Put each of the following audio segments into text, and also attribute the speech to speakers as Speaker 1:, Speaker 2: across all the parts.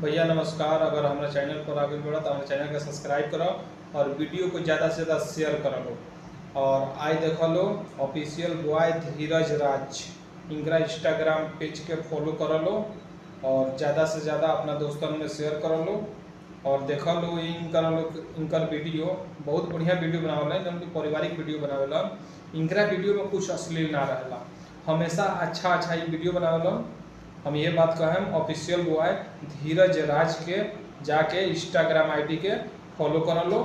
Speaker 1: भैया नमस्कार। अगर हमारे चैनल पर आगे बढ़ा तो हमारे चैनल के सब्सक्राइब करो और वीडियो को ज़्यादा से ज़्यादा शेयर करो लो। और आई देख लो ऑफिशियल बॉय धीरज राज इनका इंस्टाग्राम पेज के फॉलो कर लो और ज़्यादा से ज़्यादा अपना दोस्तों में शेयर कर लो। और देख लो इनकर वीडियो बहुत बढ़िया वीडियो बनावेला, एकदम पारिवारिक वीडियो बनावेला। इनका वीडियो में कुछ अश्लील ना रहेला, हमेशा अच्छा अच्छा ही वीडियो बनावेला। हम ये बात कहें ऑफिशियल बॉय धीरज राज के जाके इंस्टाग्राम आईडी के फॉलो कर लो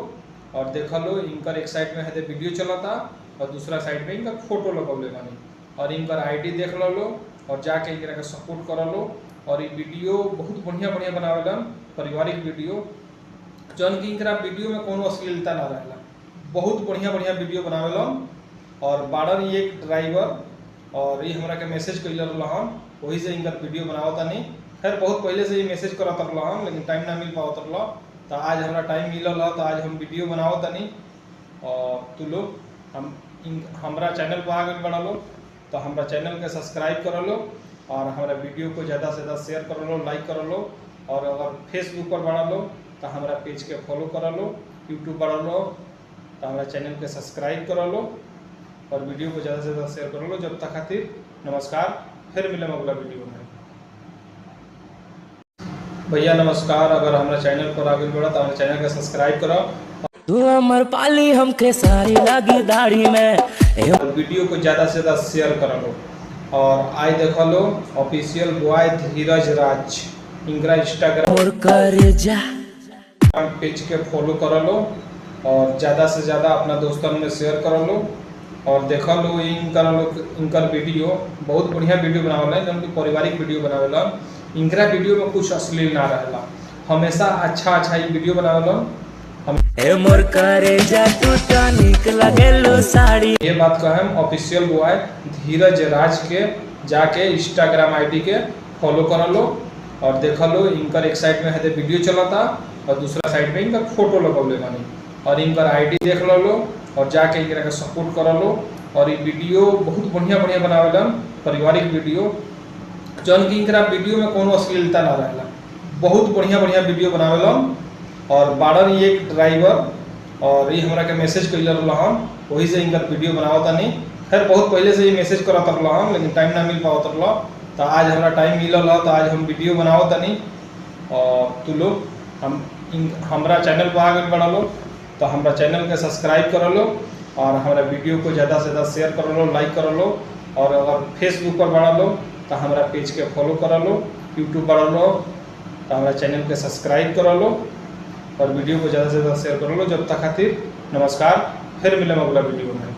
Speaker 1: और देख लो इनकर एक साइड में है वीडियो चलता और दूसरा साइड में इनका फोटो लगौले बानी और इनकर आईडी देख लो और जाके इनका के सपोर्ट कर लो। और ये वीडियो बहुत बढ़िया बढ़िया बनावेलन, पारिवारिक वीडियो जौन कि इनका वीडियो में कोनो अश्लीलता ना रहेला, बहुत बढ़िया बढ़िया वीडियो बनावेलन। और बाड़र ये एक ड्राइवर और ये हमरा के मैसेज कैल रहन, वही से इनका वीडियो बनावता नहीं। खैर बहुत पहले से ही मैसेज करत रहन लेकिन टाइम ना मिल पावत रहा, तो आज हमारा टाइम मिलल है तो आज हम वीडियो बनावता नहीं। और तू लोग हमारा चैनल पर आगे बढ़ लो तो हमारा चैनल के सब्सक्राइब कर लो और हमारा वीडियो को ज़्यादा से ज़्यादा शेयर कर लो, लाइक कर लो। और अगर फेसबुक पर बढ़ा लो तो हमारा पेज के फॉलो कर लो, यूट्यूब बढ़ा लो तो हमारा चैनल के सब्सक्राइब कर लो और वीडियो को ज़्यादा से ज़्यादा शेयर कर लो। जब तक खातिर नमस्कार, फिर मिले अगला वीडियो में। भैया नमस्कार। अगर हमारे चैनल पर आगे बढ़ा तो हमारे चैनल का सब्सक्राइब करो।
Speaker 2: तू अमर पाली हमके सारी लगी दाढ़ी में
Speaker 1: और वीडियो को ज़्यादा से ज़्यादा शेयर कर लो। और आई देख लो ऑफिशियल बॉय धीरज राज इनका इंस्टाग्राम
Speaker 2: और कर जा
Speaker 1: पेज के फॉलो कर लो और ज़्यादा से ज़्यादा अपना दोस्तों में शेयर कर लो। और देख लो इनकर वीडियो बहुत बढ़िया वीडियो बनावेला, एकदम पारिवारिक वीडियो बनावेला। इनका वीडियो में कुछ अश्लील ना रहेला, हमेशा अच्छा अच्छा ही वीडियो बनावेला।
Speaker 2: ए मोर करे जा तू तो निक लगेलो साड़ी।
Speaker 1: ये बात कहें ऑफिशियल बॉय धीरज राज के जाके इंस्टाग्राम आईडी के फॉलो कर लो और देख लो इनकर एक साइड में है वीडियो चलता और दूसरा साइड में इनका फोटो लगौले बानी और इनकर आईडी देख लो और जाके इनका के सपोर्ट कर लो। और ये वीडियो बहुत बढ़िया बढ़िया बनावेलन, पारिवारिक वीडियो जौन कि इनका वीडियो में कोनो अश्लीलता ना रहेला, बहुत बढ़िया बढ़िया वीडियो बनावेलन। और बाड़र ये एक ड्राइवर और ये हमरा के मैसेज कैल रहन, वही से इनका वीडियो बनावता नहीं। खैर बहुत पहले से ही मैसेज करत रहन लेकिन टाइम ना मिल पावत रहा, तो आज हमारा टाइम मिलल है तो आज हम वीडियो बनावता नहीं। और तू लोग हमारा चैनल पर आगे बढ़ लो तो हमारा चैनल के सब्सक्राइब कर लो और हमारा वीडियो को ज़्यादा से ज़्यादा शेयर कर लो, लाइक कर लो। और अगर फेसबुक पर बढ़ा लो तो हमारा पेज के फॉलो कर लो, यूट्यूब बढ़ा लो तो हमारा चैनल के सब्सक्राइब कर लो और वीडियो को ज़्यादा से ज़्यादा शेयर कर लो। जब तक खातिर नमस्कार, फिर मिले अगला वीडियो में।